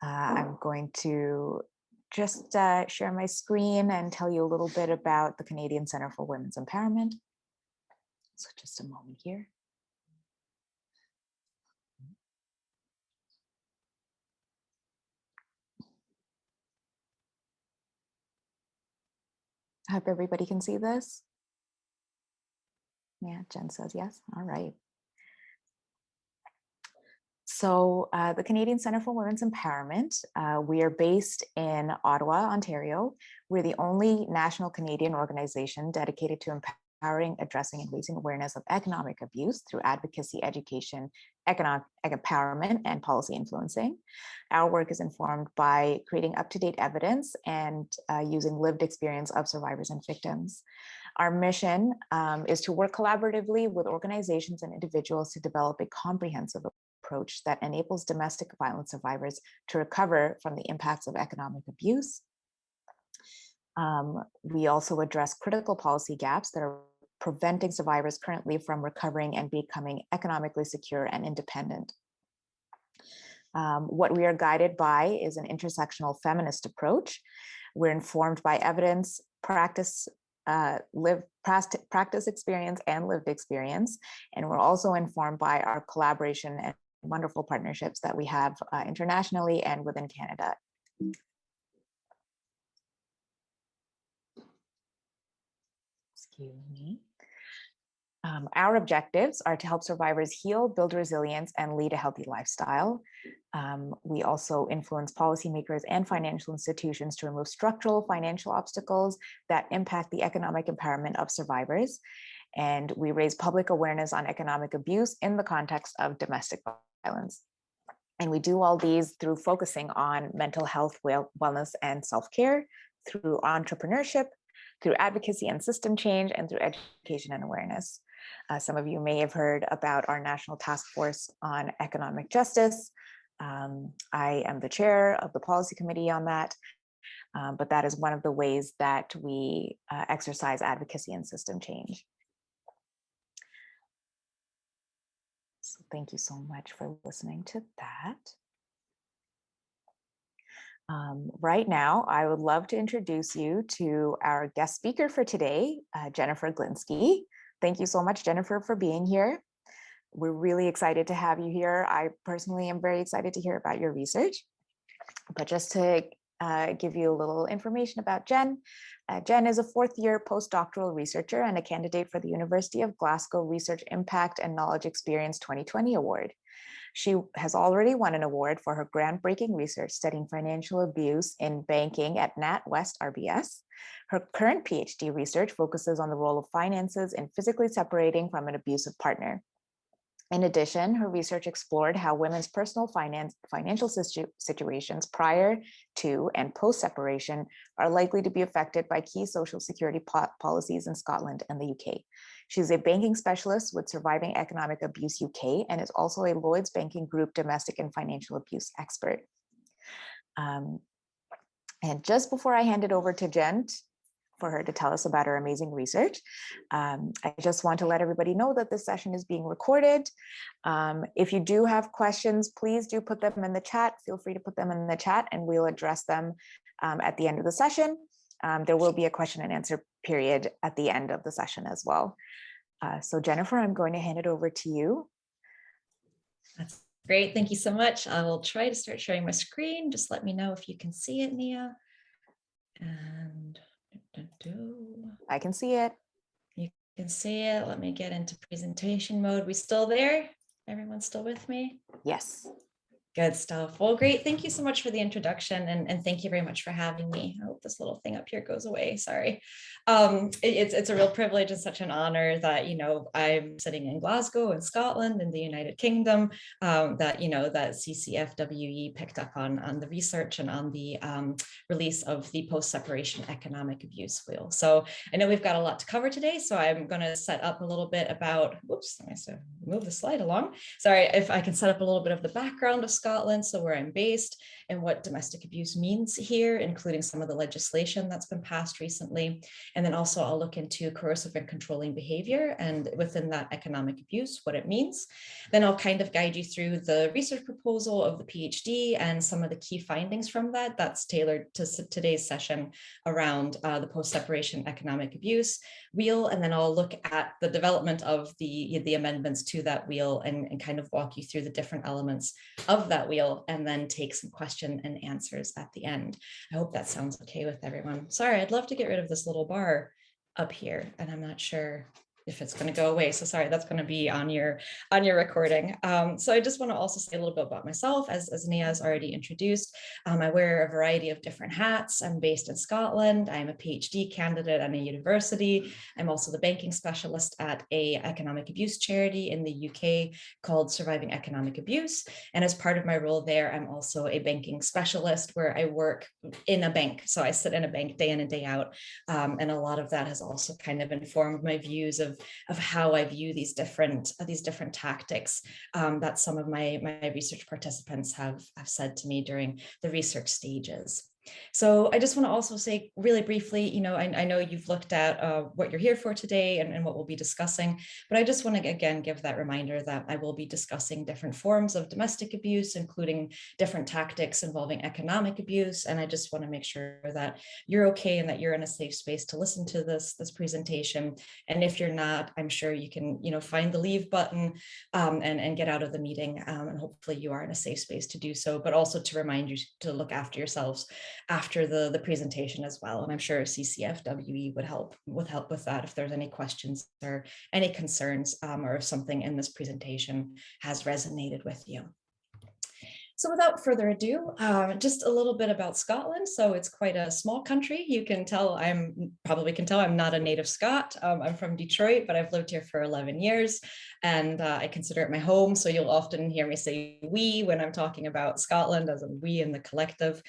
I'm going to just share my screen and tell you a little bit about the Canadian Centre for Women's Empowerment. So just a moment here. I hope everybody can see this. Yeah, Jen says yes. All right. So the Canadian Centre for Women's Empowerment, we are based in Ottawa, Ontario. We're the only national Canadian organization dedicated to empowering, addressing, and raising awareness of economic abuse through advocacy, education, economic empowerment, and policy influencing. Our work is informed by creating up-to-date evidence and using lived experience of survivors and victims. Our mission is to work collaboratively with organizations and individuals to develop a comprehensive approach that enables domestic violence survivors to recover from the impacts of economic abuse. We also address critical policy gaps that are preventing survivors currently from recovering and becoming economically secure and independent. What we are guided by is an intersectional feminist approach. We're informed by evidence, practice experience, and lived experience. And we're also informed by our collaboration and wonderful partnerships that we have internationally and within Canada. Excuse me. Our objectives are to help survivors heal, build resilience, and lead a healthy lifestyle. We also influence policymakers and financial institutions to remove structural financial obstacles that impact the economic empowerment of survivors. And we raise public awareness on economic abuse in the context of domestic violence. And we do all these through focusing on mental health, wellness, and self-care, through entrepreneurship, through advocacy and system change, and through education and awareness. Some of you may have heard about our National Task Force on Economic Justice. I am the chair of the policy committee on that, but that is one of the ways that we exercise advocacy and system change. So thank you so much for listening to that. Right now, I would love to introduce you to our guest speaker for today, Jennifer Glinski. Thank you so much, Jennifer, for being here. We're really excited to have you here. I personally am very excited to hear about your research. But just to give you a little information about Jenn, Jenn is a fourth-year postdoctoral researcher and a candidate for the University of Glasgow Research Impact and Knowledge Experience 2020 Award. She has already won an award for her groundbreaking research studying financial abuse in banking at NatWest RBS. Her current PhD research focuses on the role of finances in physically separating from an abusive partner. In addition, her research explored how women's personal financial situations prior to and post-separation are likely to be affected by key social security policies in Scotland and the UK. She's a banking specialist with Surviving Economic Abuse UK and is also a Lloyd's Banking Group domestic and financial abuse expert. And just before I hand it over to Jenn for her to tell us about her amazing research, I just want to let everybody know that this session is being recorded. If you do have questions, please do put them in the chat. Feel free to put them in the chat and we'll address them at the end of the session. There will be a question and answer period at the end of the session as well. So Jennifer, I'm going to hand it over to you. That's great. Thank you so much. I will try to start sharing my screen. Just let me know if you can see it, Nia. And I can see it. You can see it. Let me get into presentation mode. We still there? Everyone's still with me? Yes. Good stuff. Well, great. Thank you so much for the introduction and thank you very much for having me. I hope this little thing up here goes away. Sorry. It's a real privilege and such an honor that, I'm sitting in Glasgow in Scotland in the United Kingdom, that CCFWE picked up on the research and on the release of the post-separation economic abuse wheel. So I know we've got a lot to cover today, so I'm going to set up a little bit about, whoops, I move the slide along. Sorry, if I can set up a little bit of the background of Scotland, so where I'm based, and what domestic abuse means here, including some of the legislation that's been passed recently. And then also I'll look into coercive and controlling behavior, and within that economic abuse, what it means. Then I'll kind of guide you through the research proposal of the PhD and some of the key findings from that. That's tailored to today's session around the post-separation economic abuse wheel. And then I'll look at the development of the amendments to that wheel and kind of walk you through the different elements of that wheel, and then take some question and answers at the end. I hope that sounds okay with everyone. Sorry, I'd love to get rid of this little bar up here, and I'm not sure if it's going to go away. So sorry, that's going to be on your recording. So I just want to also say a little bit about myself. As Nia has already introduced, I wear a variety of different hats. I'm based in Scotland. I'm a PhD candidate at a university. I'm also the banking specialist at a economic abuse charity in the UK called Surviving Economic Abuse. And as part of my role there, I'm also a banking specialist where I work in a bank. So I sit in a bank day in and day out. And a lot of that has also kind of informed my views of how I view these different tactics that some of my research participants have said to me during the research stages. So I just want to also say really briefly, I know you've looked at what you're here for today and what we'll be discussing, but I just want to again give that reminder that I will be discussing different forms of domestic abuse, including different tactics involving economic abuse. And I just want to make sure that you're okay and that you're in a safe space to listen to this presentation. And if you're not, I'm sure you can, find the leave button and get out of the meeting. And hopefully you are in a safe space to do so, but also to remind you to look after yourselves after the presentation as well. And I'm sure CCFWE would help with that if there's any questions or any concerns, or if something in this presentation has resonated with you. So without further ado, just a little bit about Scotland. So it's quite a small country. You can tell, probably can tell I'm not a native Scot. I'm from Detroit, but I've lived here for 11 years and I consider it my home. So you'll often hear me say we when I'm talking about Scotland, as in we in the collective,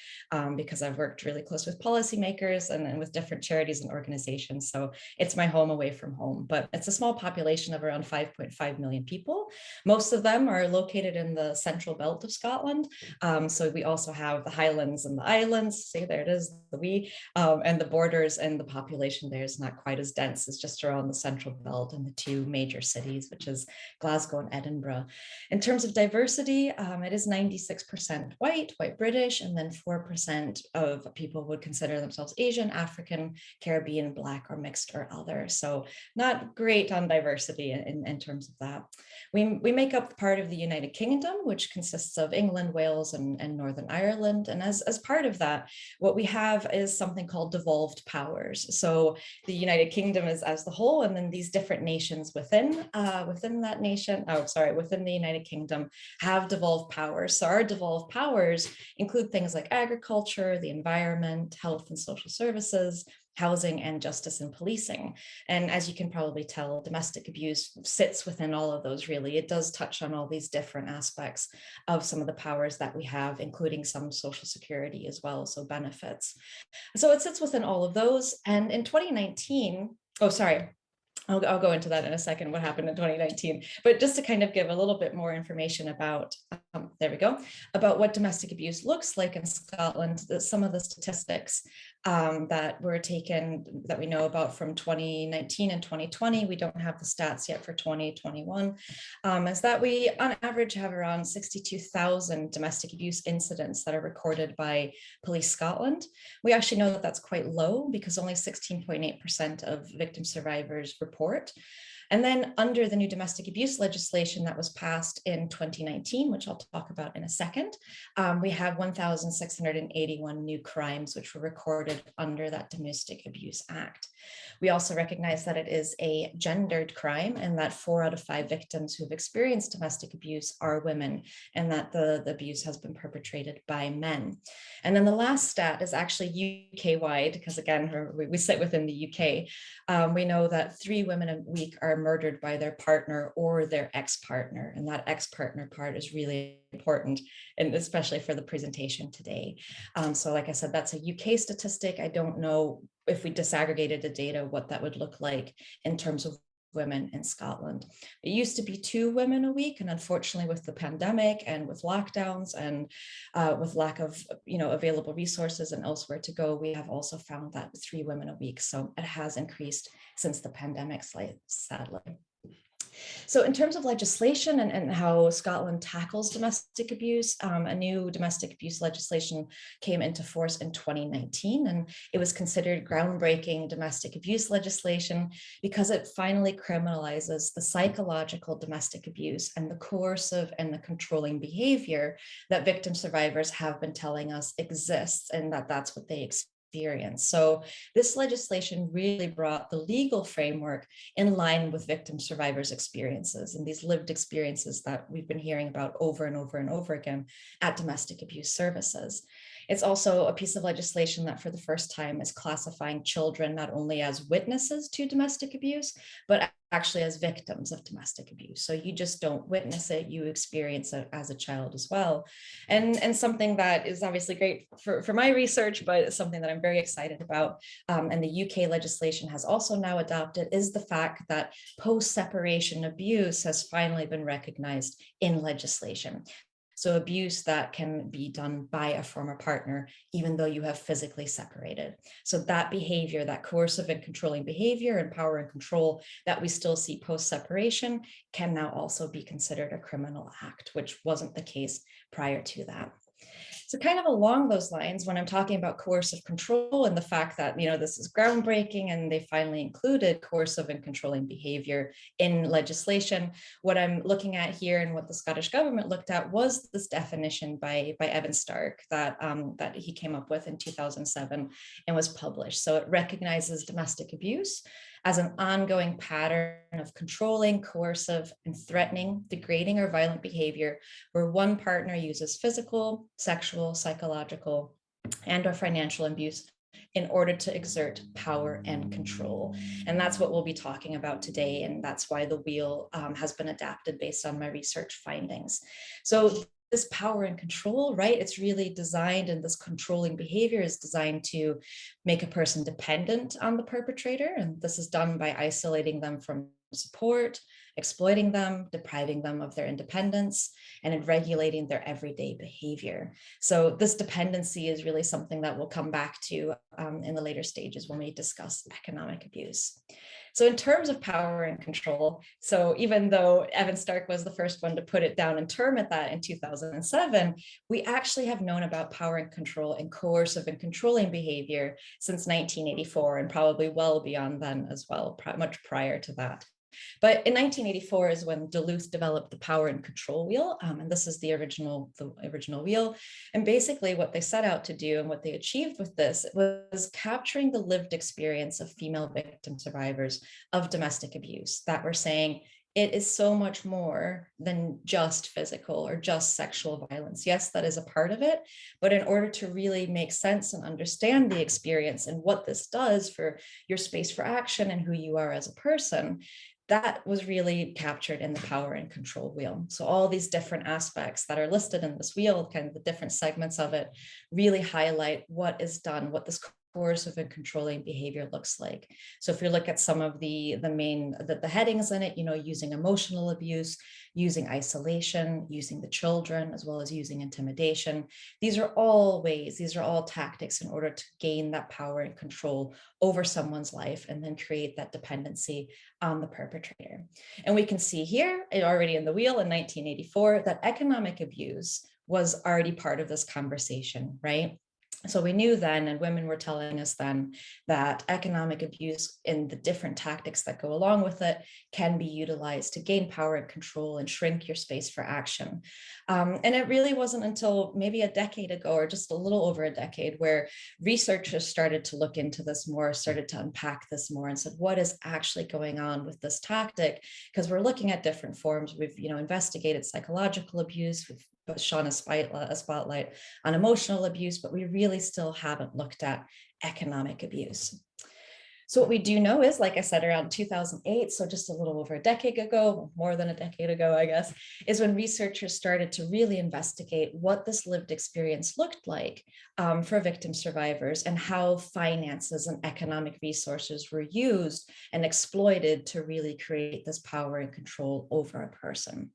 because I've worked really close with policymakers and with different charities and organizations. So it's my home away from home, but it's a small population of around 5.5 million people. Most of them are located in the central belt of Scotland. So we also have the Highlands and the Islands, see there it is, the we, and the borders, and the population there is not quite as dense. It's just around the central belt and the two major cities, which is Glasgow and Edinburgh. In terms of diversity, it is 96% white British, and then 4% of people would consider themselves Asian, African, Caribbean, Black, or mixed or other. So not great on diversity in terms of that. We make up part of the United Kingdom, which consists of England, Wales, and Northern Ireland. And as part of that, what we have is something called devolved powers. So the United Kingdom is as the whole, and then these different nations within that nation, within the United Kingdom have devolved powers. So our devolved powers include things like agriculture, the environment, health and social services, housing, and justice and policing. And as you can probably tell, domestic abuse sits within all of those, really. It does touch on all these different aspects of some of the powers that we have, including some social security as well, so benefits. So it sits within all of those. And in 2019, I'll go into that in a second, what happened in 2019. But just to kind of give a little bit more information about, about what domestic abuse looks like in Scotland, some of the statistics that were taken, that we know about from 2019 and 2020, we don't have the stats yet for 2021, is that we on average have around 62,000 domestic abuse incidents that are recorded by Police Scotland. We actually know that that's quite low because only 16.8% of victim survivors report. And then under the new domestic abuse legislation that was passed in 2019, which I'll talk about in a second, we have 1,681 new crimes which were recorded under that Domestic Abuse Act. We also recognize that it is a gendered crime and that 4 out of 5 victims who've experienced domestic abuse are women, and that the abuse has been perpetrated by men. And then the last stat is actually UK-wide, because again, we sit within the UK. We know that 3 women a week are murdered by their partner or their ex-partner, and that ex-partner part is really important, and especially for the presentation today. So like I said, that's a UK statistic. I don't know if we disaggregated the data, what that would look like in terms of women in Scotland. It used to be 2 women a week, and unfortunately with the pandemic and with lockdowns and with lack of available resources and elsewhere to go, we have also found that 3 women a week. So it has increased since the pandemic, sadly. So in terms of legislation and how Scotland tackles domestic abuse, a new domestic abuse legislation came into force in 2019, and it was considered groundbreaking domestic abuse legislation because it finally criminalizes the psychological domestic abuse and the coercive and the controlling behavior that victim survivors have been telling us exists, and that's what they experience. So this legislation really brought the legal framework in line with victim survivors' experiences and these lived experiences that we've been hearing about over and over and over again at domestic abuse services. It's also a piece of legislation that for the first time is classifying children not only as witnesses to domestic abuse, but actually as victims of domestic abuse. So you just don't witness it, you experience it as a child as well. And something that is obviously great for my research, but something that I'm very excited about, and the UK legislation has also now adopted, is the fact that post-separation abuse has finally been recognized in legislation. So abuse that can be done by a former partner, even though you have physically separated. So that behavior, that coercive and controlling behavior and power and control that we still see post-separation can now also be considered a criminal act, which wasn't the case prior to that. So kind of along those lines, when I'm talking about coercive control and the fact that, this is groundbreaking and they finally included coercive and controlling behavior in legislation, what I'm looking at here and what the Scottish government looked at was this definition by Evan Stark that he came up with in 2007 and was published. So it recognizes domestic abuse as an ongoing pattern of controlling, coercive, and threatening, degrading, or violent behavior where one partner uses physical, sexual, psychological, and/or financial abuse in order to exert power and control. And that's what we'll be talking about today. And that's why the wheel has been adapted based on my research findings. So this power and control, right? It's really designed, and this controlling behavior is designed to make a person dependent on the perpetrator. And this is done by isolating them from support, exploiting them, depriving them of their independence, and in regulating their everyday behavior. So this dependency is really something that we'll come back to in the later stages when we discuss economic abuse. So in terms of power and control, so even though Evan Stark was the first one to put it down and term it that in 2007, we actually have known about power and control and coercive and controlling behavior since 1984, and probably well beyond then as well, much prior to that. But in 1984 is when Duluth developed the power and control wheel, and this is the original wheel. And basically what they set out to do and what they achieved with this was capturing the lived experience of female victim survivors of domestic abuse that were saying, it is so much more than just physical or just sexual violence. Yes, that is a part of it, but in order to really make sense and understand the experience and what this does for your space for action and who you are as a person, that was really captured in the power and control wheel. So all these different aspects that are listed in this wheel, kind of the different segments of it, really highlight what is done, what this coercive and controlling behavior looks like. So if you look at some of the headings in it, using emotional abuse, using isolation, using the children, as well as using intimidation, these are all ways, these are all tactics in order to gain that power and control over someone's life and then create that dependency on the perpetrator. And we can see here already in the wheel in 1984 that economic abuse was already part of this conversation, right? So we knew then, and women were telling us then, that economic abuse and the different tactics that go along with it can be utilized to gain power and control and shrink your space for action. And it really wasn't until maybe a decade ago, or just a little over a decade, where researchers started to look into this more, started to unpack this more and said, what is actually going on with this tactic? Because we're looking at different forms. We've investigated psychological abuse, we've shone a spotlight on emotional abuse, but we really still haven't looked at economic abuse. So what we do know is, like I said, around 2008, so just a little over a decade ago, more than a decade ago, I guess, is when researchers started to really investigate what this lived experience looked like for victim survivors, and how finances and economic resources were used and exploited to really create this power and control over a person.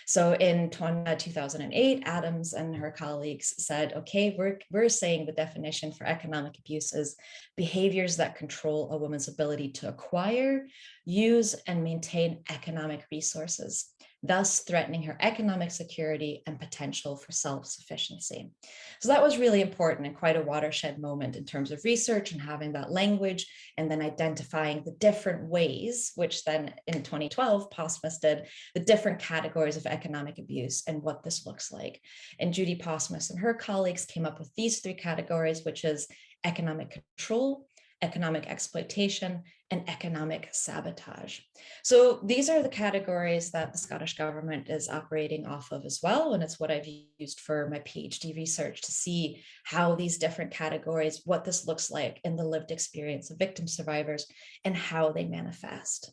So in 2008, Adams and her colleagues said, okay, we're saying the definition for economic abuse is behaviors that control a woman's ability to acquire, use, and maintain economic resources, thus threatening her economic security and potential for self-sufficiency. So that was really important and quite a watershed moment in terms of research and having that language, and then identifying the different ways, which then in 2012, Postmus did, the different categories of economic abuse and what this looks like. And Judy Postmus and her colleagues came up with these three categories, which is economic control, economic exploitation, and economic sabotage. So these are the categories that the Scottish government is operating off of as well. And it's what I've used for my PhD research to see how these different categories, what this looks like in the lived experience of victim survivors and how they manifest.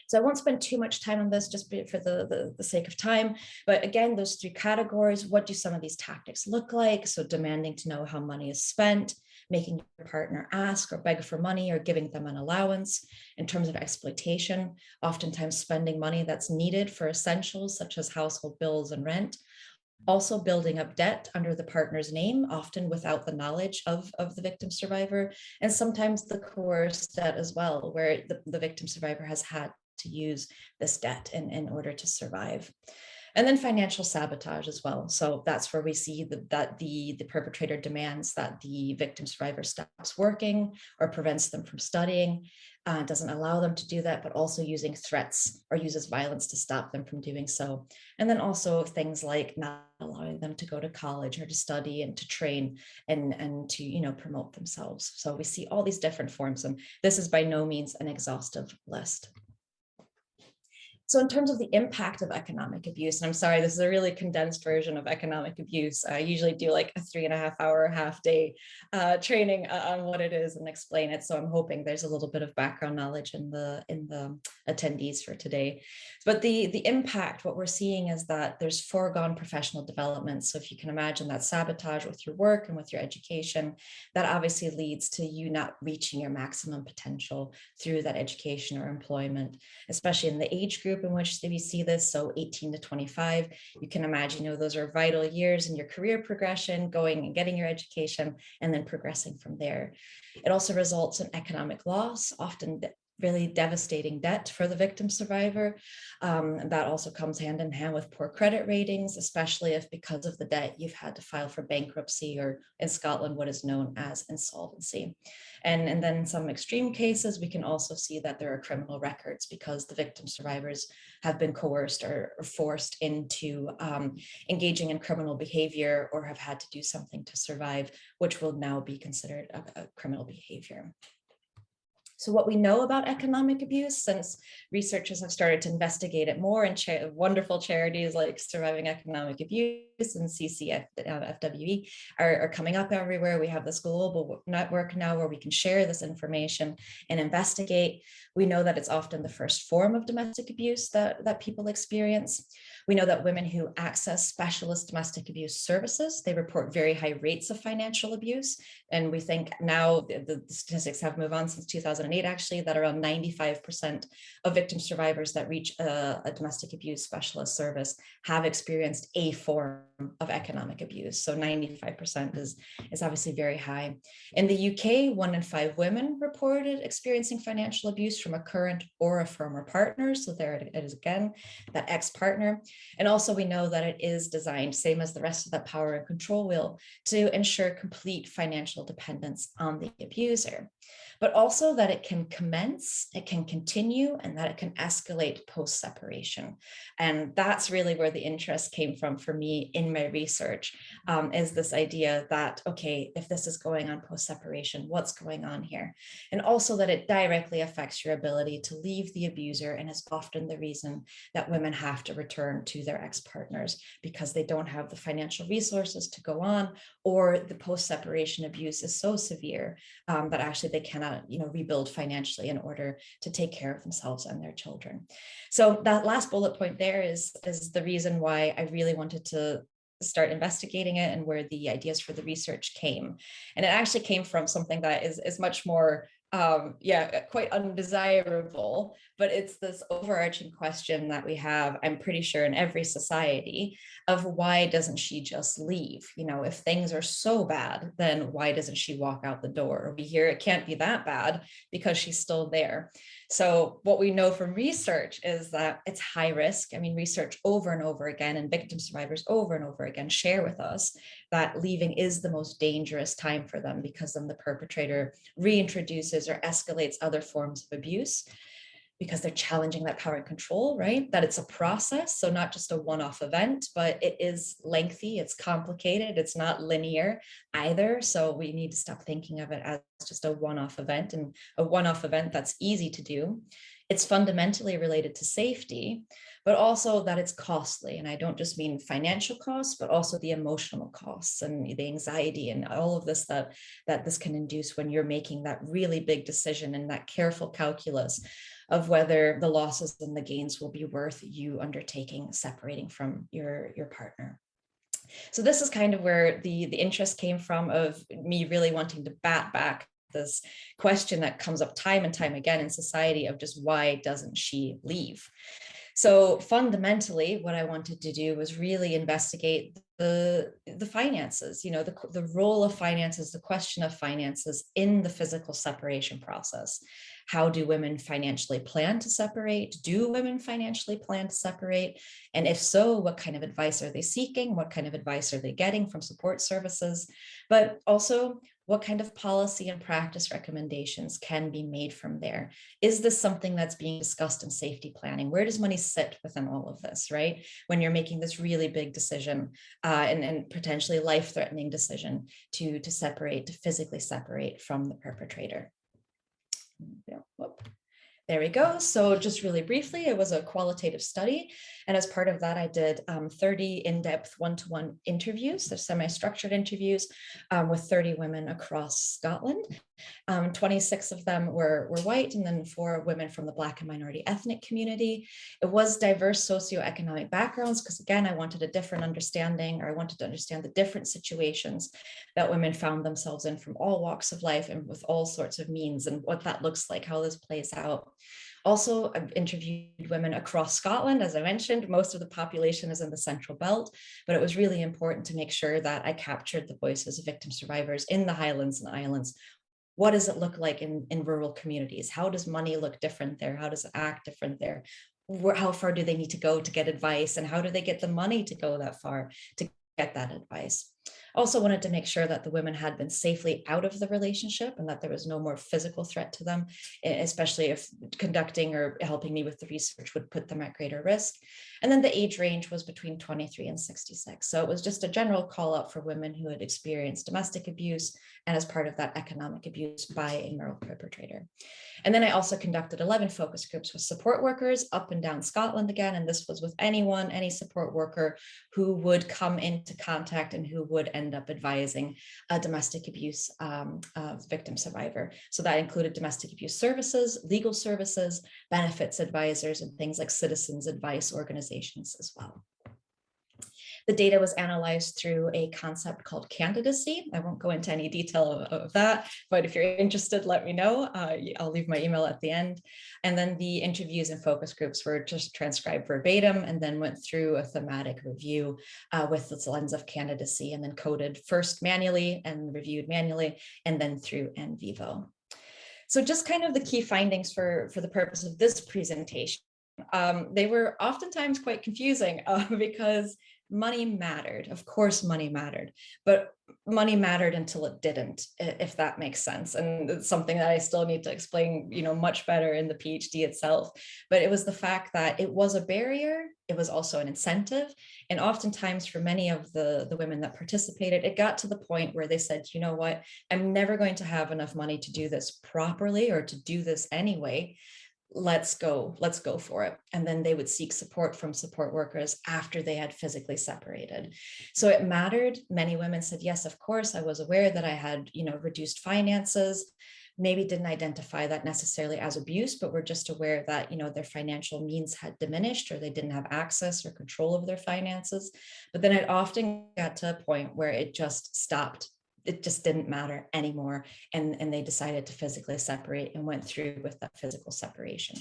So I won't spend too much time on this just for the sake of time. But again, those three categories, what do some of these tactics look like? So demanding to know how money is spent, making your partner ask or beg for money, or giving them an allowance. In terms of exploitation, oftentimes spending money that's needed for essentials such as household bills and rent. Also building up debt under the partner's name, often without the knowledge of the victim survivor, and sometimes the coerced debt as well, where the victim survivor has had to use this debt in order to survive. And then financial sabotage as well. So that's where we see that the perpetrator demands that the victim survivor stops working or prevents them from studying, doesn't allow them to do that, but also using threats or uses violence to stop them from doing so. And then also things like not allowing them to go to college or to study and to train and to promote themselves. So we see all these different forms, and this is by no means an exhaustive list. So in terms of the impact of economic abuse, and I'm sorry, this is a really condensed version of economic abuse. I usually do like a 3.5 hour half day training on what it is and explain it. So I'm hoping there's a little bit of background knowledge in the attendees for today. But the impact, what we're seeing is that there's foregone professional development. So if you can imagine that sabotage with your work and with your education, that obviously leads to you not reaching your maximum potential through that education or employment, especially in the age group in which we see this, so 18 to 25. You can imagine, those are vital years in your career progression, going and getting your education and then progressing from there. It also results in economic loss, often really devastating debt for the victim survivor. That also comes hand in hand with poor credit ratings, especially if because of the debt you've had to file for bankruptcy, or in Scotland what is known as insolvency. And then in some extreme cases, we can also see that there are criminal records because the victim survivors have been coerced or forced into engaging in criminal behavior, or have had to do something to survive, which will now be considered a criminal behavior. So what we know about economic abuse, since researchers have started to investigate it more, and wonderful charities like Surviving Economic Abuse and CCFWE are coming up everywhere. We have this global network now where we can share this information and investigate. We know that it's often the first form of domestic abuse that people experience. We know that women who access specialist domestic abuse services, they report very high rates of financial abuse. And we think now the statistics have moved on since 2008, actually, that around 95% of victim survivors that reach a domestic abuse specialist service have experienced a form of economic abuse. So 95% is obviously very high. In the UK, 1 in 5 women reported experiencing financial abuse from a current or a former partner. So there it is again, that ex-partner. And also we know that it is designed, same as the rest of that power and control wheel, to ensure complete financial dependence on the abuser, but also that it can commence, it can continue, and that it can escalate post-separation. And that's really where the interest came from for me in my research is this idea that, okay, if this is going on post-separation, what's going on here? And also that it directly affects your ability to leave the abuser, and is often the reason that women have to return to their ex-partners, because they don't have the financial resources to go on, or the post-separation abuse is so severe that actually they cannot, rebuild financially in order to take care of themselves and their children. So that last bullet point there is the reason why I really wanted to start investigating it, and where the ideas for the research came. And it actually came from something that is much more quite undesirable, but it's this overarching question that we have, I'm pretty sure, in every society, of why doesn't she just leave? If things are so bad, then why doesn't she walk out the door? We hear it can't be that bad because she's still there. So what we know from research is that it's high risk. I mean, research over and over again, and victim survivors over and over again share with us that leaving is the most dangerous time for them, because then the perpetrator reintroduces or escalates other forms of abuse, because they're challenging that power and control, right? That it's a process, so not just a one-off event, but it is lengthy, it's complicated, it's not linear either. So we need to stop thinking of it as just a one-off event, and a one-off event that's easy to do. It's fundamentally related to safety, but also that it's costly. And I don't just mean financial costs, but also the emotional costs and the anxiety and all of this that this can induce when you're making that really big decision, and that careful calculus of whether the losses and the gains will be worth you undertaking separating from your partner. So this is kind of where the interest came from, of me really wanting to bat back this question that comes up time and time again in society of just why doesn't she leave? So fundamentally, what I wanted to do was really investigate the finances, the role of finances, the question of finances in the physical separation process. How do women financially plan to separate? Do women financially plan to separate? And if so, what kind of advice are they seeking? What kind of advice are they getting from support services? But also, what kind of policy and practice recommendations can be made from there? Is this something that's being discussed in safety planning? Where does money sit within all of this, right? When you're making this really big decision and potentially life-threatening decision to separate, to physically separate from the perpetrator. There we go. So just really briefly, it was a qualitative study. And as part of that, I did 30 in-depth one-to-one interviews, so semi-structured interviews with 30 women across Scotland. 26 of them were white, and then 4 women from the Black and minority ethnic community. It was diverse socioeconomic backgrounds, because again, I wanted a different understanding, or I wanted to understand the different situations that women found themselves in from all walks of life and with all sorts of means, and what that looks like, how this plays out. Also, I've interviewed women across Scotland. As I mentioned, most of the population is in the Central Belt, but it was really important to make sure that I captured the voices of victim survivors in the Highlands and Islands. What does it look like in rural communities? How does money look different there? How does it act different there? How far do they need to go to get advice? And how do they get the money to go that far to get that advice? Also wanted to make sure that the women had been safely out of the relationship, and that there was no more physical threat to them, especially if conducting or helping me with the research would put them at greater risk. And then the age range was between 23 and 66. So it was just a general call out for women who had experienced domestic abuse, and as part of that, economic abuse by a male perpetrator. And then I also conducted 11 focus groups with support workers up and down Scotland again. And this was with anyone, any support worker who would come into contact and who would end up advising a domestic abuse victim survivor. So that included domestic abuse services, legal services, benefits advisors, and things like citizens advice organizations as well. The data was analyzed through a concept called candidacy. I won't go into any detail of that, but if you're interested, let me know. I'll leave my email at the end. And then the interviews and focus groups were just transcribed verbatim, and then went through a thematic review with this lens of candidacy, and then coded first manually and reviewed manually, and then through en vivo. So just kind of the key findings for the purpose of this presentation. They were oftentimes quite confusing because money mattered. Of course, money mattered, but money mattered until it didn't, if that makes sense. And it's something that I still need to explain, much better in the PhD itself. But it was the fact that it was a barrier. It was also an incentive. And oftentimes for many of the women that participated, it got to the point where they said, you know what, I'm never going to have enough money to do this properly or to do this anyway. Let's go for it. And then they would seek support from support workers after they had physically separated. So it mattered. Many women said, yes, of course, I was aware that I had, reduced finances, maybe didn't identify that necessarily as abuse, but were just aware that, their financial means had diminished or they didn't have access or control of their finances. But then it often got to a point where it just stopped. It just didn't matter anymore. And they decided to physically separate and went through with that physical separation.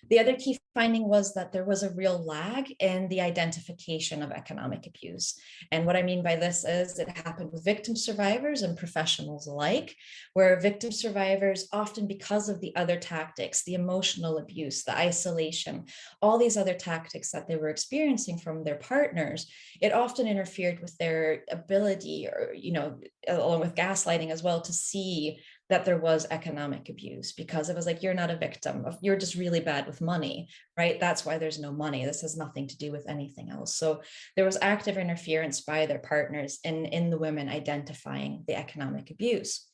The other key finding was that there was a real lag in the identification of economic abuse. And what I mean by this is it happened with victim survivors and professionals alike, where victim survivors, often because of the other tactics, the emotional abuse, the isolation, all these other tactics that they were experiencing from their partners, it often interfered with their ability, or, along with gaslighting as well, to see that there was economic abuse, because it was like, you're not a victim, you're just really bad with money, right? That's why there's no money. This has nothing to do with anything else. So there was active interference by their partners in the women identifying the economic abuse.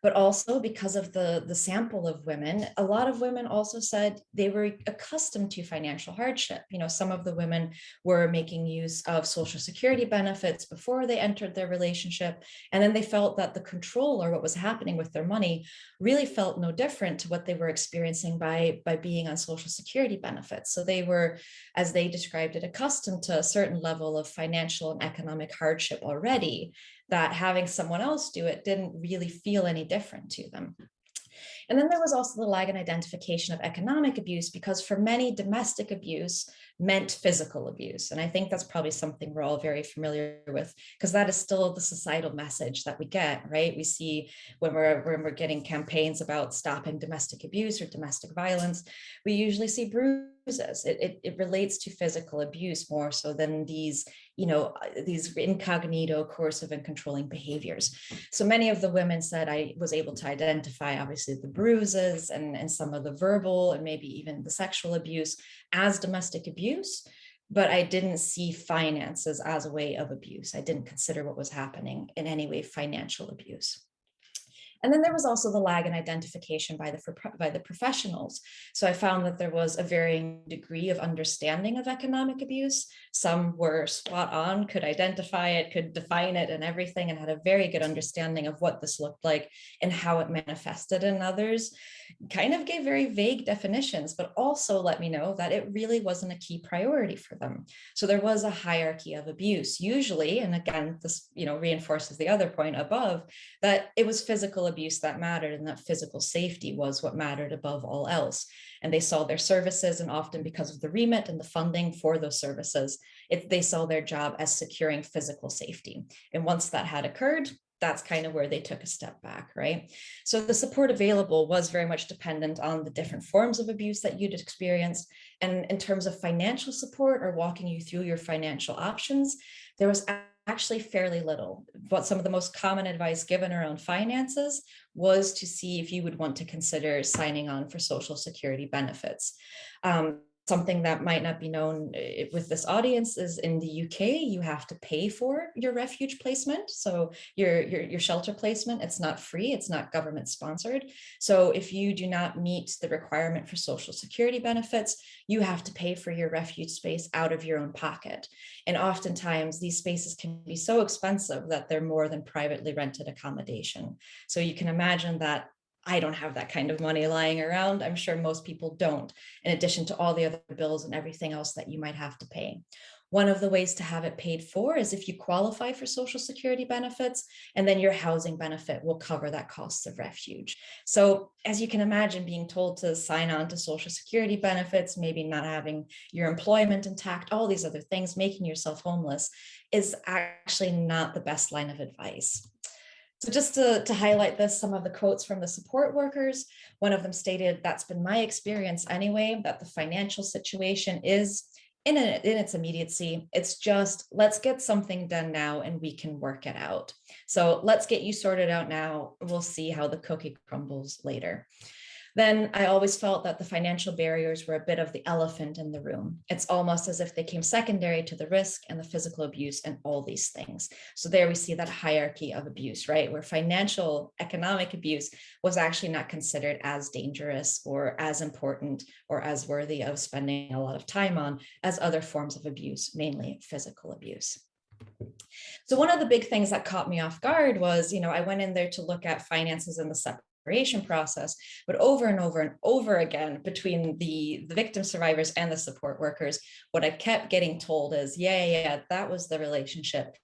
But also because of the sample of women, a lot of women also said they were accustomed to financial hardship. Some of the women were making use of Social Security benefits before they entered their relationship. And then they felt that the control or what was happening with their money really felt no different to what they were experiencing by being on Social Security benefits. So they were, as they described it, accustomed to a certain level of financial and economic hardship already, that having someone else do it didn't really feel any different to them. And then there was also the lag in identification of economic abuse, because for many, domestic abuse meant physical abuse. And I think that's probably something we're all very familiar with, because that is still the societal message that we get, right? We see when we're getting campaigns about stopping domestic abuse or domestic violence, we usually see bruises. It relates to physical abuse more so than these incognito, coercive, and controlling behaviors. So many of the women said, I was able to identify, obviously, the bruises and some of the verbal and maybe even the sexual abuse as domestic abuse, but I didn't see finances as a way of abuse. I didn't consider what was happening in any way financial abuse. And then there was also the lag in identification by the professionals. So I found that there was a varying degree of understanding of economic abuse. Some were spot on, could identify it, could define it and everything, and had a very good understanding of what this looked like and how it manifested. In others kind of gave very vague definitions, but also let me know that it really wasn't a key priority for them. So there was a hierarchy of abuse, usually, and again, this reinforces the other point above, that it was physical abuse that mattered, and that physical safety was what mattered above all else. And they saw their services, and often because of the remit and the funding for those services, they saw their job as securing physical safety. And once that had occurred, that's kind of where they took a step back, right? So the support available was very much dependent on the different forms of abuse that you'd experienced. And in terms of financial support or walking you through your financial options, there was actually fairly little. But some of the most common advice given around finances was to see if you would want to consider signing on for Social Security benefits. Something that might not be known with this audience is in the UK, you have to pay for your refuge placement. So your shelter placement, it's not free, it's not government sponsored. So if you do not meet the requirement for Social Security benefits, you have to pay for your refuge space out of your own pocket. And oftentimes these spaces can be so expensive that they're more than privately rented accommodation. So you can imagine that I don't have that kind of money lying around. I'm sure most people don't, in addition to all the other bills and everything else that you might have to pay. One of the ways to have it paid for is if you qualify for Social Security benefits, and then your housing benefit will cover that cost of refuge. So as you can imagine, being told to sign on to Social Security benefits, maybe not having your employment intact, all these other things, making yourself homeless, is actually not the best line of advice. So just to highlight this, some of the quotes from the support workers, one of them stated, "That's been my experience anyway, that the financial situation is in its immediacy, it's just, let's get something done now and we can work it out. So let's get you sorted out now. We'll see how the cookie crumbles later. Then I always felt that the financial barriers were a bit of the elephant in the room. It's almost as if they came secondary to the risk and the physical abuse and all these things. So there we see that hierarchy of abuse, right? Where financial, economic abuse was actually not considered as dangerous or as important or as worthy of spending a lot of time on as other forms of abuse, mainly physical abuse. So one of the big things that caught me off guard was, I went in there to look at finances in the separation process, but over and over and over again between the victim survivors and the support workers, what I kept getting told is, yeah, that was the relationship.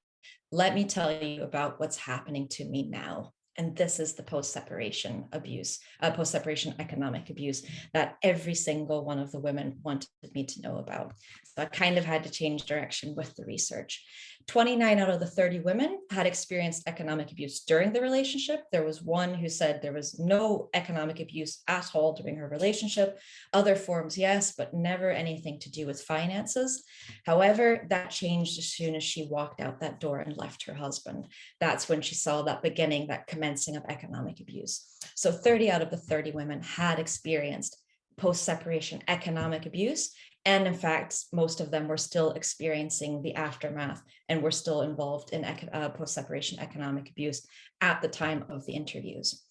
Let me tell you about what's happening to me now. And this is the post-separation abuse, post-separation economic abuse that every single one of the women wanted me to know about. So I kind of had to change direction with the research. 29 out of the 30 women had experienced economic abuse during the relationship. There was one who said there was no economic abuse at all during her relationship. Other forms, yes, but never anything to do with finances. However, that changed as soon as she walked out that door and left her husband. That's when she saw that beginning, that commencing of economic abuse. So 30 out of the 30 women had experienced post-separation economic abuse. And in fact, most of them were still experiencing the aftermath and were still involved in post-separation economic abuse at the time of the interviews.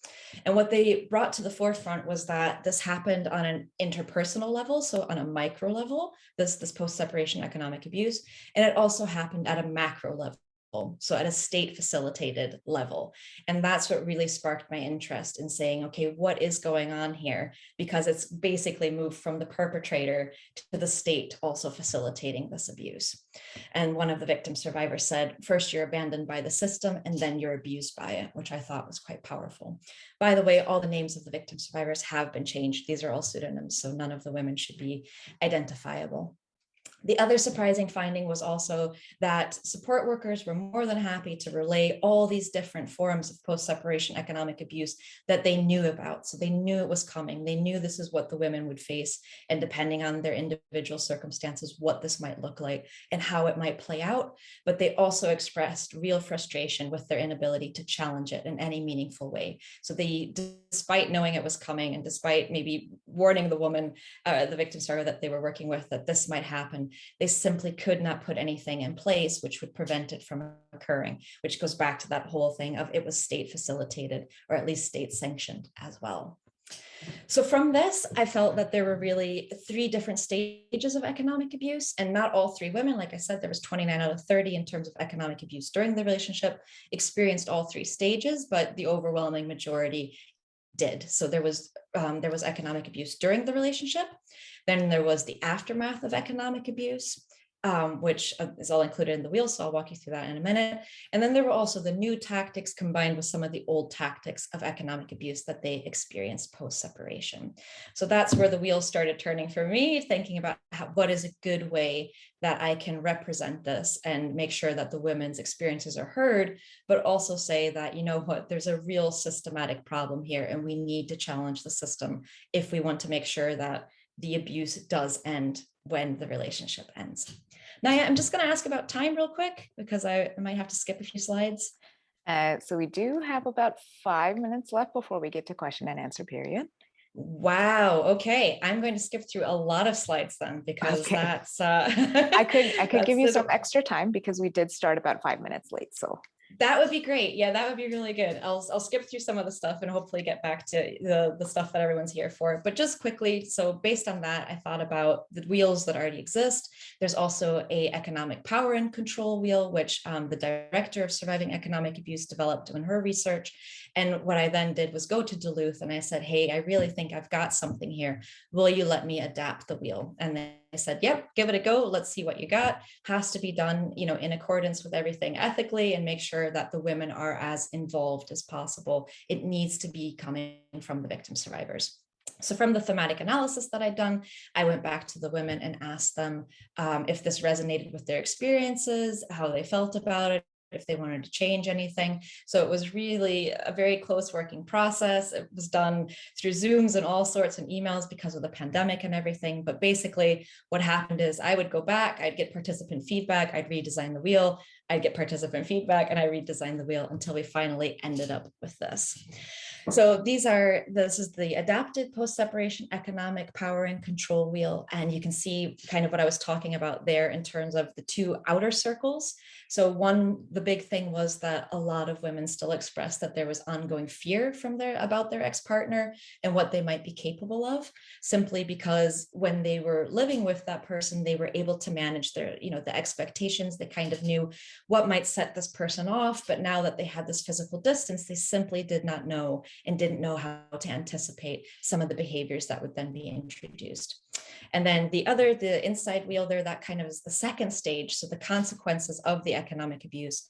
And what they brought to the forefront was that this happened on an interpersonal level, so on a micro level, this post-separation economic abuse, and it also happened at a macro level. So at a state facilitated level. And that's what really sparked my interest in saying, okay, what is going on here? Because it's basically moved from the perpetrator to the state also facilitating this abuse. And one of the victim survivors said, first you're abandoned by the system and then you're abused by it, which I thought was quite powerful. By the way, all the names of the victim survivors have been changed. These are all pseudonyms, so none of the women should be identifiable. The other surprising finding was also that support workers were more than happy to relay all these different forms of post-separation economic abuse that they knew about. So they knew it was coming. They knew this is what the women would face, and depending on their individual circumstances, what this might look like and how it might play out. But they also expressed real frustration with their inability to challenge it in any meaningful way. So they, despite knowing it was coming and despite maybe warning the woman, the victim survivor that they were working with, that this might happen, they simply could not put anything in place which would prevent it from occurring, which goes back to that whole thing of it was state facilitated or at least state sanctioned as well. So from this, I felt that there were really 3 different stages of economic abuse, and not all 3 women, like I said, there was 29 out of 30 in terms of economic abuse during the relationship, experienced all 3 stages, but the overwhelming majority did. So there was economic abuse during the relationship. Then there was the aftermath of economic abuse, which is all included in the wheel. So I'll walk you through that in a minute. And then there were also the new tactics combined with some of the old tactics of economic abuse that they experienced post-separation. So that's where the wheel started turning for me, thinking about what is a good way that I can represent this and make sure that the women's experiences are heard, but also say that, you know what, there's a real systematic problem here and we need to challenge the system if we want to make sure that the abuse does end when the relationship ends. Now, I'm just going to ask about time real quick because I might have to skip a few slides. So we do have about 5 minutes left before we get to question and answer period. Wow. Okay. I'm going to skip through a lot of slides then because Okay. that's I could give you some extra time because we did start about 5 minutes late. So that would be great. Yeah, that would be really good. I'll skip through some of the stuff and hopefully get back to the stuff that everyone's here for. But just quickly, so based on that, I thought about the wheels that already exist. There's also a economic power and control wheel, which the director of surviving economic abuse developed in her research. And what I then did was go to Duluth and I said, hey, I really think I've got something here. Will you let me adapt the wheel? And then I said, yep, give it a go. Let's see what you got. Has to be done, in accordance with everything ethically and make sure that the women are as involved as possible. It needs to be coming from the victim survivors. So from the thematic analysis that I'd done, I went back to the women and asked them if this resonated with their experiences, how they felt about it, if they wanted to change anything. So it was really a very close working process. It was done through Zooms and all sorts and emails because of the pandemic and everything. But basically what happened is I would go back, I'd get participant feedback, I'd redesign the wheel, I'd get participant feedback, and I redesigned the wheel until we finally ended up with this. So this is the adapted post-separation economic power and control wheel. And you can see kind of what I was talking about there in terms of the two outer circles. So the big thing was that a lot of women still expressed that there was ongoing fear about their ex-partner and what they might be capable of, simply because when they were living with that person, they were able to manage their, the expectations. They kind of knew what might set this person off, but now that they had this physical distance, they simply did not know and didn't know how to anticipate some of the behaviors that would then be introduced. And then the inside wheel there, that kind of is the second stage. So the consequences of the economic abuse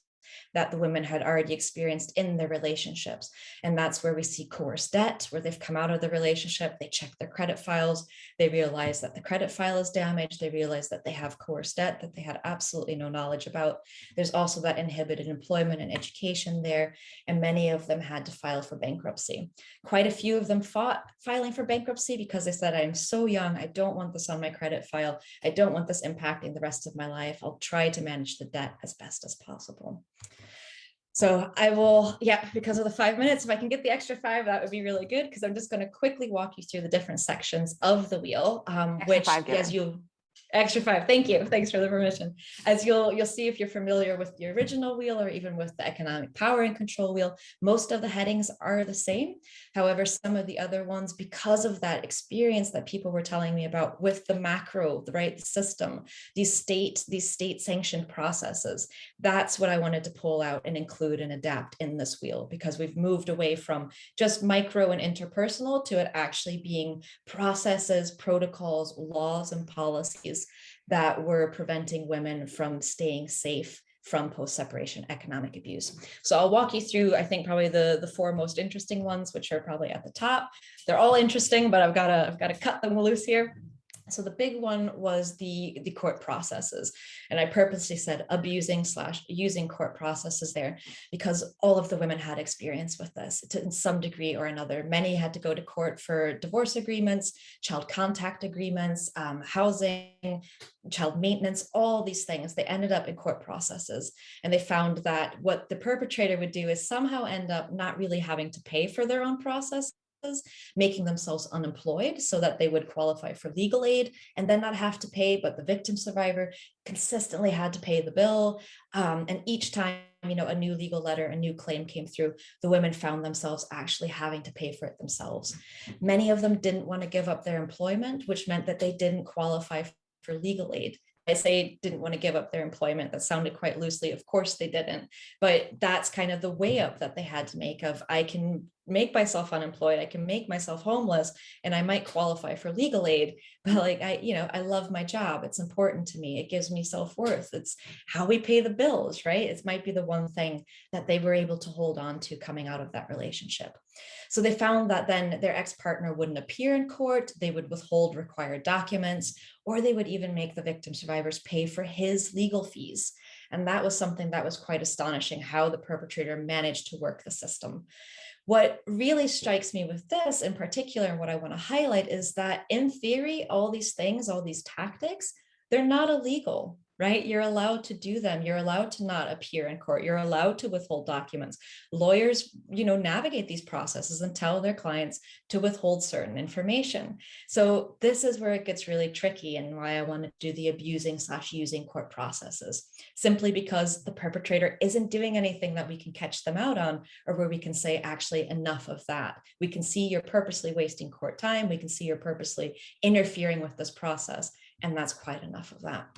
that the women had already experienced in their relationships. And that's where we see coerced debt, where they've come out of the relationship, they check their credit files, they realize that the credit file is damaged, they realize that they have coerced debt that they had absolutely no knowledge about. There's also that inhibited employment and education there, and many of them had to file for bankruptcy. Quite a few of them fought filing for bankruptcy because they said, I'm so young, I don't want this on my credit file, I don't want this impacting the rest of my life, I'll try to manage the debt as best as possible. So I will, because of the 5 minutes, if I can get the extra 5, that would be really good, because I'm just going to quickly walk you through the different sections of the wheel, extra 5. Thank you. Thanks for the permission. As you'll see, if you're familiar with the original wheel or even with the economic power and control wheel, most of the headings are the same. However, some of the other ones, because of that experience that people were telling me about with the macro, the system, these state sanctioned processes, that's what I wanted to pull out and include and adapt in this wheel, because we've moved away from just micro and interpersonal to it actually being processes, protocols, laws, and policies that were preventing women from staying safe from post-separation economic abuse. So I'll walk you through, I think, probably the 4 most interesting ones, which are probably at the top. They're all interesting, but I've got to cut them loose here. So the big one was the court processes. And I purposely said using court processes there because all of the women had experience with this in some degree or another. Many had to go to court for divorce agreements, child contact agreements, housing, child maintenance, all these things. They ended up in court processes. And they found that what the perpetrator would do is somehow end up not really having to pay for their own process, making themselves unemployed so that they would qualify for legal aid and then not have to pay, but the victim survivor consistently had to pay the bill. And each time, a new legal letter, a new claim came through, the women found themselves actually having to pay for it themselves. Many of them didn't want to give up their employment, which meant that they didn't qualify for legal aid. I say didn't want to give up their employment. That sounded quite loosely. Of course they didn't, but that's kind of the way up that they had to make of, I can make myself unemployed, I can make myself homeless, and I might qualify for legal aid, but I love my job. It's important to me. It gives me self-worth. It's how we pay the bills, right? It might be the one thing that they were able to hold on to coming out of that relationship. So they found that then their ex-partner wouldn't appear in court, they would withhold required documents, or they would even make the victim survivors pay for his legal fees. And that was something that was quite astonishing, how the perpetrator managed to work the system. What really strikes me with this in particular, and what I want to highlight, is that in theory, all these things, all these tactics, they're not illegal, right? You're allowed to do them. You're allowed to not appear in court. You're allowed to withhold documents. Lawyers, navigate these processes and tell their clients to withhold certain information. So this is where it gets really tricky, and why I want to do the abusing/using court processes, simply because the perpetrator isn't doing anything that we can catch them out on, or where we can say, actually, enough of that. We can see you're purposely wasting court time. We can see you're purposely interfering with this process, and that's quite enough of that.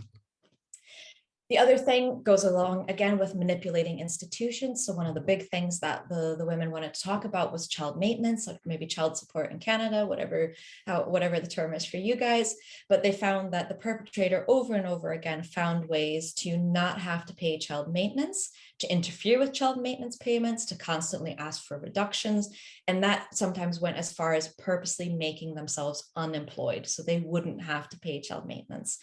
The other thing goes along again with manipulating institutions. So one of the big things that the women wanted to talk about was child maintenance, or maybe child support in Canada, whatever the term is for you guys. But they found that the perpetrator over and over again found ways to not have to pay child maintenance, to interfere with child maintenance payments, to constantly ask for reductions. And that sometimes went as far as purposely making themselves unemployed, so they wouldn't have to pay child maintenance.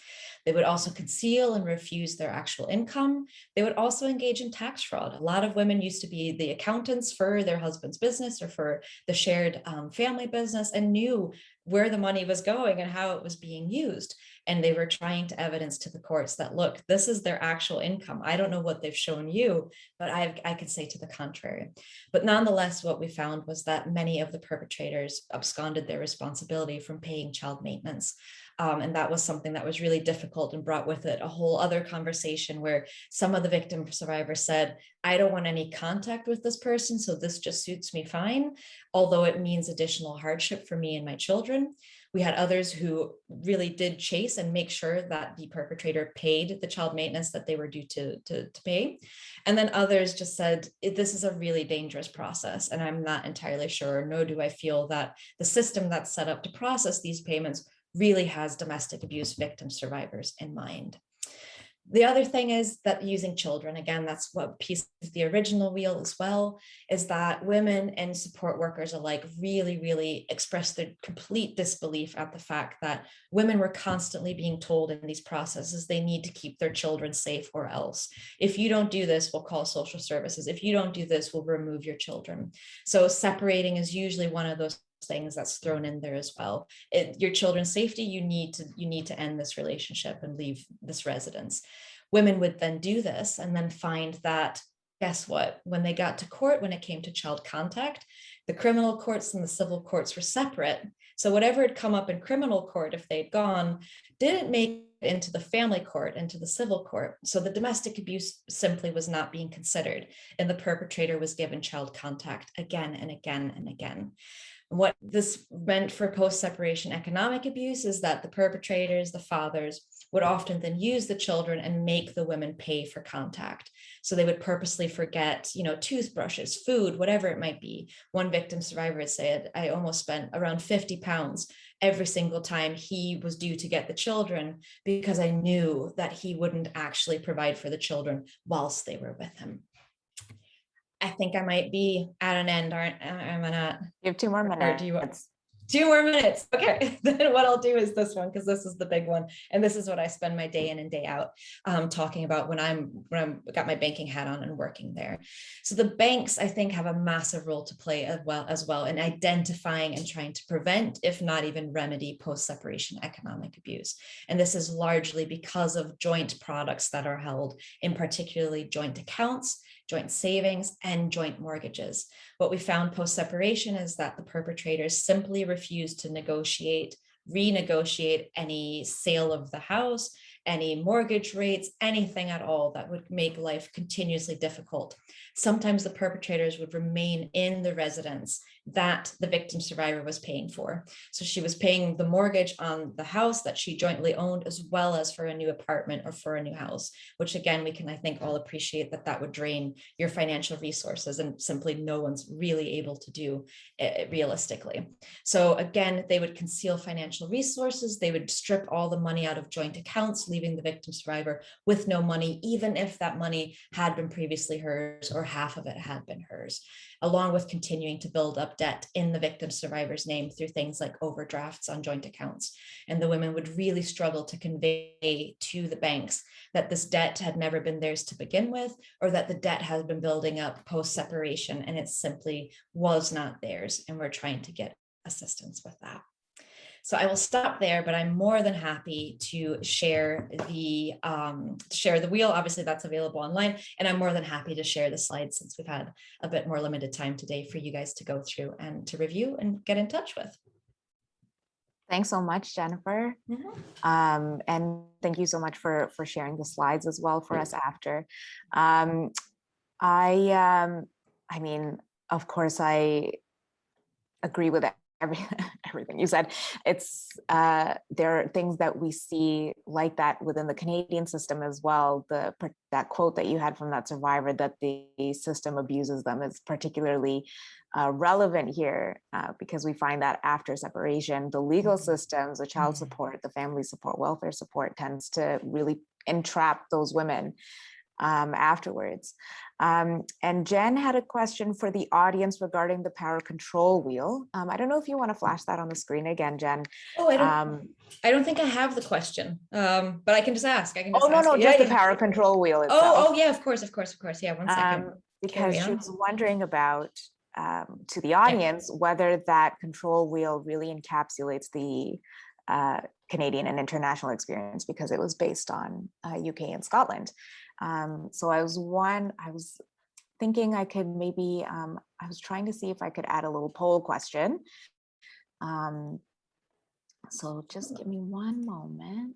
They would also conceal and refuse their actual income. They would also engage in tax fraud. A lot of women used to be the accountants for their husband's business or for the shared family business, and knew where the money was going and how it was being used. And they were trying to evidence to the courts that, look, this is their actual income. I don't know what they've shown you, but I can say to the contrary. But nonetheless, what we found was that many of the perpetrators absconded their responsibility from paying child maintenance. And that was something that was really difficult and brought with it a whole other conversation where some of the victim survivors said, I don't want any contact with this person, so this just suits me fine, although it means additional hardship for me and my children. We had others who really did chase and make sure that the perpetrator paid the child maintenance that they were due to pay. And then others just said, this is a really dangerous process, and I'm not entirely sure, nor do I feel that the system that's set up to process these payments really has domestic abuse victim survivors in mind. The other thing is that using children, again, that's what piece of the original wheel as well, is that women and support workers alike really, really express their complete disbelief at the fact that women were constantly being told in these processes they need to keep their children safe, or else. If you don't do this, we'll call social services. If you don't do this, we'll remove your children. So separating is usually one of those things that's thrown in there as well. Your children's safety, you need to end this relationship and leave this residence. Women would then do this and then find that, guess what, when they got to court, when it came to child contact, the criminal courts and the civil courts were separate. So whatever had come up in criminal court, if they'd gone, didn't make it into the family court, into the civil court. So the domestic abuse simply was not being considered, and the perpetrator was given child contact again and again and again. What this meant for post-separation economic abuse is that the perpetrators, the fathers, would often then use the children and make the women pay for contact. So they would purposely forget, toothbrushes, food, whatever it might be. One victim survivor had said, I almost spent around 50 pounds every single time he was due to get the children, because I knew that he wouldn't actually provide for the children whilst they were with him. I think I might be at an end, aren't I? Not. You have 2 more minutes. Do you want 2 more minutes? Okay, then what I'll do is this one, because this is the big one, and this is what I spend my day in and day out talking about when I'm got my banking hat on and working there. So the banks, I think, have a massive role to play as well in identifying and trying to prevent, if not even remedy, post-separation economic abuse. And this is largely because of joint products that are held, in particularly joint accounts, joint savings, and joint mortgages. What we found post-separation is that the perpetrators simply refused to renegotiate any sale of the house, any mortgage rates, anything at all that would make life continuously difficult. Sometimes the perpetrators would remain in the residence that the victim survivor was paying for. So she was paying the mortgage on the house that she jointly owned, as well as for a new apartment or for a new house, which again, we can, I think, all appreciate that would drain your financial resources, and simply no one's really able to do it realistically. So again, they would conceal financial resources. They would strip all the money out of joint accounts, leaving the victim survivor with no money, even if that money had been previously hers or half of it had been hers, along with continuing to build up debt in the victim survivor's name through things like overdrafts on joint accounts. And the women would really struggle to convey to the banks that this debt had never been theirs to begin with, or that the debt has been building up post-separation and it simply was not theirs. And we're trying to get assistance with that. So I will stop there, but I'm more than happy to share the wheel. Obviously, that's available online, and I'm more than happy to share the slides, since we've had a bit more limited time today for you guys to go through and to review and get in touch with. Thanks so much, Jennifer. And thank you so much for sharing the slides as well for us after. I mean, of course, I agree with everything you said. It's there are things that we see like that within the Canadian system as well. That quote that you had from that survivor, that the system abuses them, is particularly relevant here because we find that after separation, the legal systems, the child support, the family support, welfare support tends to really entrap those women. afterwards. And Jen had a question for the audience regarding the power control wheel. I don't know if you want to flash that on the screen again, Jen. Oh, I don't think I have the question, but I can just ask. I can just oh, no, ask no, it. just Yeah, the yeah. power control wheel itself. Oh, yeah, of course. Yeah, 1 second. Because Carry she on. was wondering about, to the Yeah. audience, whether that control wheel really encapsulates the Canadian and international experience, because it was based on UK and Scotland. So I was thinking I could maybe, I was trying to see if I could add a little poll question. So just give me one moment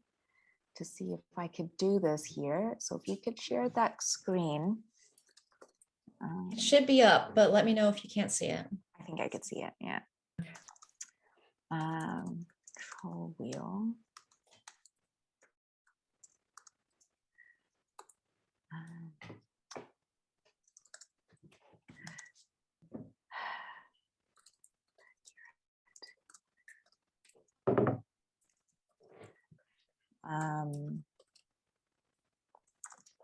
to see if I could do this here. So if you could share that screen. It should be up, but let me know if you can't see it. I think I could see it, yeah. Control wheel.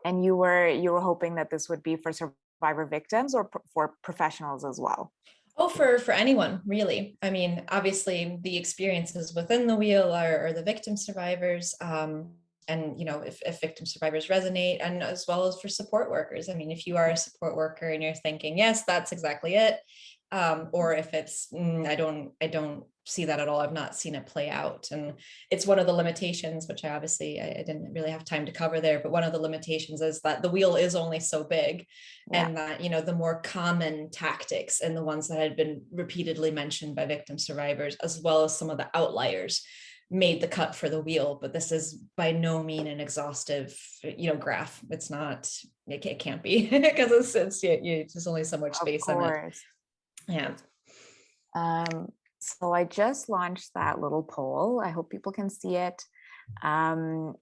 And you were hoping that this would be for survivor victims or for professionals as well? Oh, for anyone, really. I mean, obviously the experiences within the wheel are the victim survivors. And, you know, if victim survivors resonate, and as well as for support workers. I mean, if you are a support worker and you're thinking, yes, that's exactly it. Or if it's, I don't see that at all. I've not seen it play out. And it's one of the limitations, which I didn't really have time to cover there, but one of the limitations is that the wheel is only so big. Yeah. And that, you know, the more common tactics and the ones that had been repeatedly mentioned by victim survivors, as well as some of the outliers, made the cut for the wheel. But this is by no means an exhaustive, you know, graph. It's not, it can't be, because there's only so much space on it. Yeah. So I just launched that little poll. I hope people can see it. And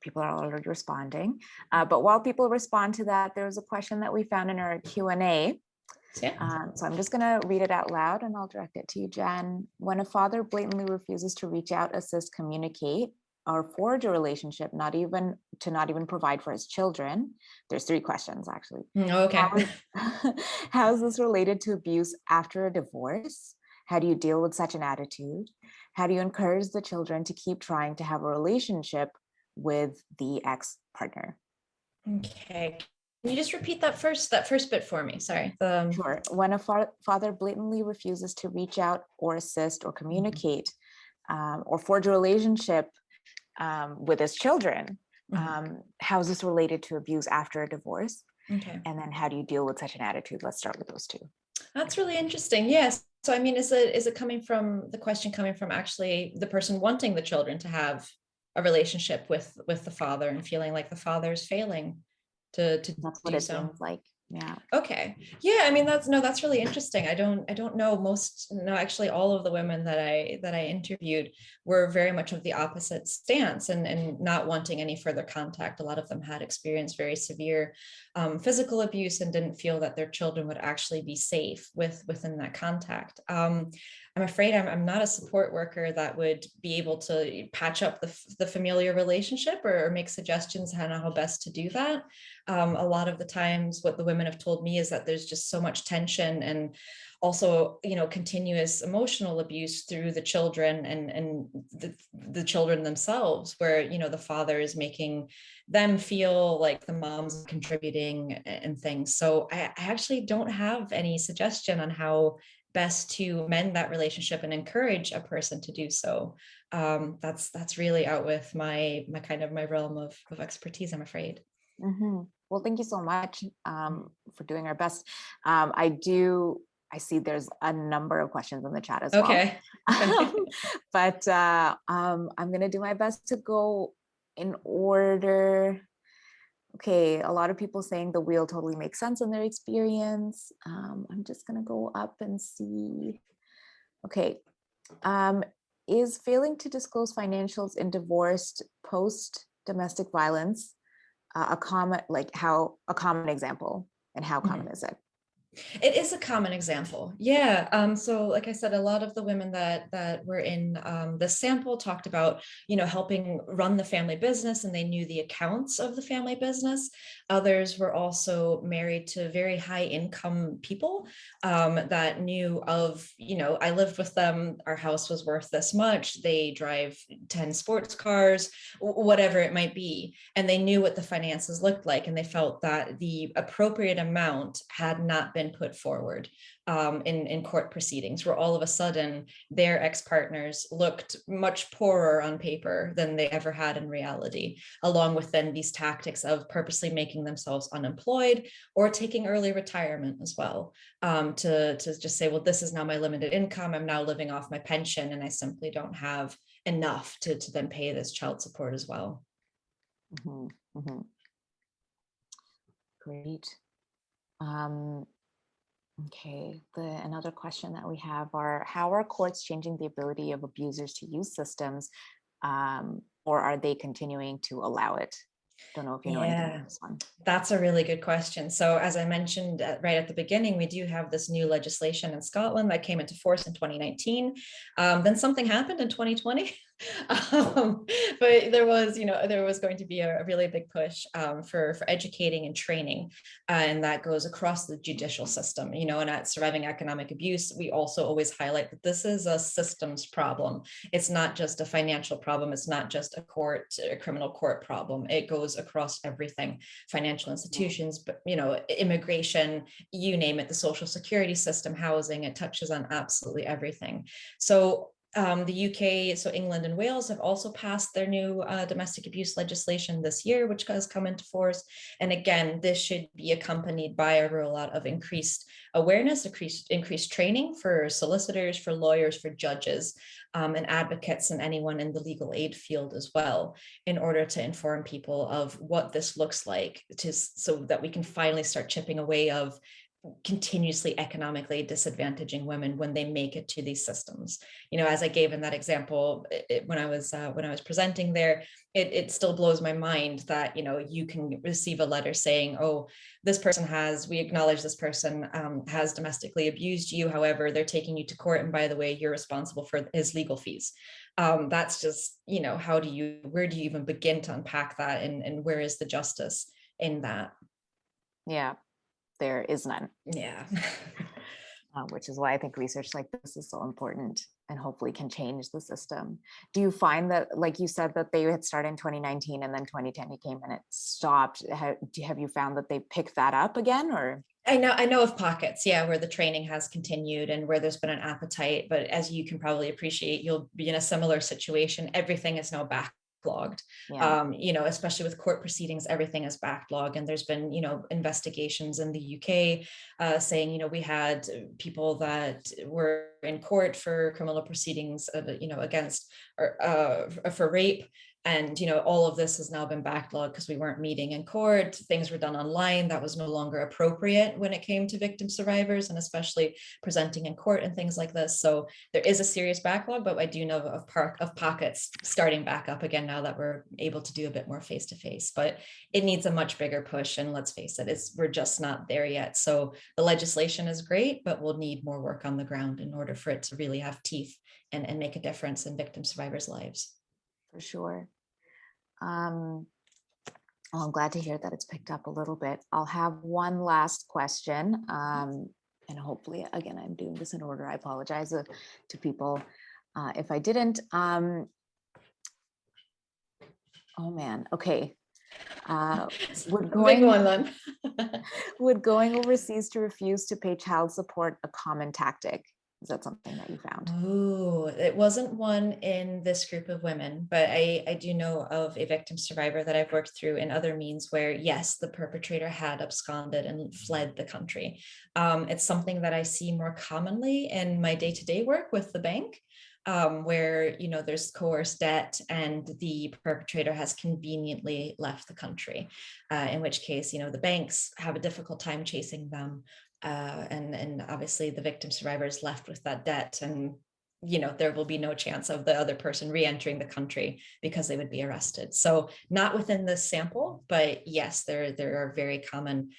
people are already responding. But while people respond to that, there's a question that we found in our Q&A. Yeah. So I'm just going to read it out loud, and I'll direct it to you, Jen. When a father blatantly refuses to reach out, assist, communicate, or forge a relationship, not even provide for his children, there's 3 questions actually. Okay. How is this related to abuse after a divorce? How do you deal with such an attitude? How do you encourage the children to keep trying to have a relationship with the ex-partner? Okay. Can you just repeat that first bit for me? Sorry. Sure. When a father blatantly refuses to reach out or assist or communicate, or forge a relationship with his children, how is this related to abuse after a divorce? Okay. And then how do you deal with such an attitude? Let's start with those 2. That's really interesting. Yes. So I mean, is it coming from the question coming from actually the person wanting the children to have a relationship with the father and feeling like the father is failing to that's what it seems like? Yeah. Okay. Yeah. I mean, that's really interesting. I don't know actually all of the women that I interviewed were very much of the opposite stance and not wanting any further contact. A lot of them had experienced very severe physical abuse and didn't feel that their children would actually be safe within that contact. I'm afraid I'm not a support worker that would be able to patch up the familiar relationship or make suggestions on how best to do that. A lot of the times what the women have told me is that there's just so much tension and also, you know, continuous emotional abuse through the children and the children themselves, where, you know, the father is making them feel like the mom's contributing and things. So I actually don't have any suggestion on how best to mend that relationship and encourage a person to do so. That's really out with my kind of my realm of expertise, I'm afraid. Mm-hmm. Well, thank you so much for doing our best. I see there's a number of questions in the chat as well. Okay. But I'm going to do my best to go in order. Okay, a lot of people saying the wheel totally makes sense in their experience. I'm just going to go up and see. Okay. Is failing to disclose financials in divorced post-domestic violence a common example, and how common is it? It is a common example. Yeah. So like I said, a lot of the women that were in the sample talked about, helping run the family business, and they knew the accounts of the family business. Others were also married to very high income people that knew of, I lived with them, our house was worth this much, they drive 10 sports cars, whatever it might be. And they knew what the finances looked like, and they felt that the appropriate amount had not been put forward in court proceedings, where all of a sudden their ex-partners looked much poorer on paper than they ever had in reality, along with then these tactics of purposely making themselves unemployed or taking early retirement as well, to just say, well, this is now my limited income, I'm now living off my pension, and I simply don't have enough to then pay this child support as well. Mm-hmm. Mm-hmm. Great. Okay, another question that we have are, how are courts changing the ability of abusers to use systems, or are they continuing to allow it? Don't know if you know anything Yeah, about this one. that's a really good question. So as I mentioned right at the beginning, we do have this new legislation in Scotland that came into force in 2019. Then something happened in 2020. But there was going to be a really big push for educating and training, and that goes across the judicial system. And at Surviving Economic Abuse, we also always highlight that this is a systems problem. It's not just a financial problem. It's not just a criminal court problem. It goes across everything: financial institutions, but immigration, you name it, the social security system, housing. It touches on absolutely everything. So the UK, so England and Wales, have also passed their new domestic abuse legislation this year, which has come into force. And again, this should be accompanied by a rollout of increased awareness, increased training for solicitors, for lawyers, for judges, and advocates, and anyone in the legal aid field as well, in order to inform people of what this looks like, so that we can finally start chipping away of continuously economically disadvantaging women when they make it to these systems. As I gave in that example, when I was presenting there, it still blows my mind that you can receive a letter saying, oh, we acknowledge this person has domestically abused you, however they're taking you to court, and by the way, you're responsible for his legal fees. That's just, where do you even begin to unpack that, and where is the justice in that? Yeah, there is none. Yeah. Which is why I think research like this is so important and hopefully can change the system. Do you find that, like you said, that they had started in 2019 and then 2010 came and it stopped? Have you found that they picked that up again, or? I know of pockets, yeah, where the training has continued and where there's been an appetite, but as you can probably appreciate, you'll be in a similar situation. Everything is now backlogged. Yeah. Especially with court proceedings, everything is backlogged. And there's been, investigations in the UK saying, we had people that were in court for criminal proceedings, against or for rape. And, all of this has now been backlogged because we weren't meeting in court. Things were done online. That was no longer appropriate when it came to victim survivors, and especially presenting in court and things like this. So there is a serious backlog, but I do know of pockets starting back up again now that we're able to do a bit more face-to-face. But it needs a much bigger push. And let's face it, we're just not there yet. So the legislation is great, but we'll need more work on the ground in order for it to really have teeth and make a difference in victim survivors' lives. For sure. Well, I'm glad to hear that it's picked up a little bit. I'll have one last question. And hopefully, again, I'm doing this in order. I apologize to people if I didn't. Oh man, okay. Would Big one then. would going overseas to refuse to pay child support a common tactic? Is that something that you found? Oh, it wasn't one in this group of women, but I do know of a victim survivor that I've worked through in other means where, yes, the perpetrator had absconded and fled the country. It's something that I see more commonly in my day-to-day work with the bank, where, there's coerced debt and the perpetrator has conveniently left the country, in which case, the banks have a difficult time chasing them. And obviously the victim survivor is left with that debt, and there will be no chance of the other person re-entering the country because they would be arrested. So not within this sample, but yes, there are very common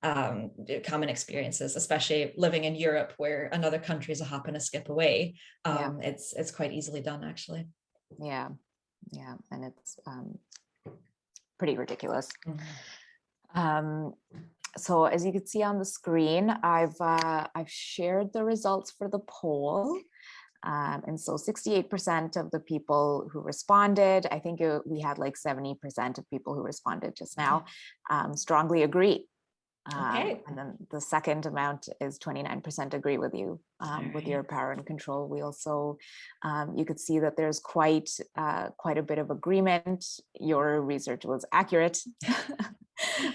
experiences, especially living in Europe where another country is a hop and a skip away. It's quite easily done, actually. Yeah, and it's pretty ridiculous. So as you can see on the screen, I've shared the results for the poll. And so 68% of the people who responded, I think we had like 70% of people who responded just now, strongly agree. Okay. And then the second amount is 29% agree with you with your power and control. We also, you could see that there's quite a bit of agreement. Your research was accurate,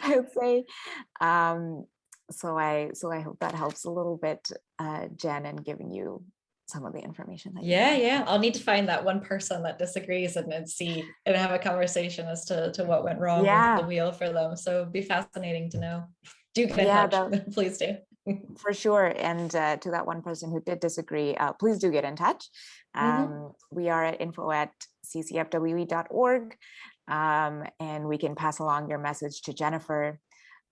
I would say. So I hope that helps a little bit, Jen, in giving you some of the information that yeah, I'll need to find that one person that disagrees and see and have a conversation as to what went wrong with the wheel for them. So it'd be fascinating to know. Do get in touch. Please do. For sure. And to that one person who did disagree, please do get in touch. We are at info@ccfwe.org, and we can pass along your message to Jennifer.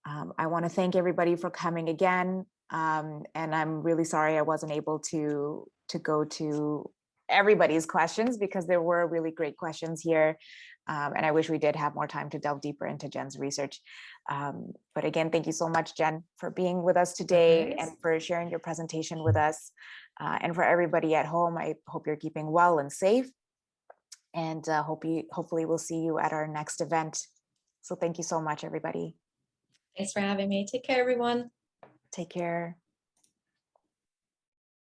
I want to thank everybody for coming again. And I'm really sorry I wasn't able to go to everybody's questions, because there were really great questions here. And I wish we did have more time to delve deeper into Jen's research. But again, thank you so much, Jenn, for being with us today and for sharing your presentation with us. And for everybody at home, I hope you're keeping well and safe. And hopefully we'll see you at our next event. So thank you so much, everybody. Thanks for having me. Take care, everyone. Take care.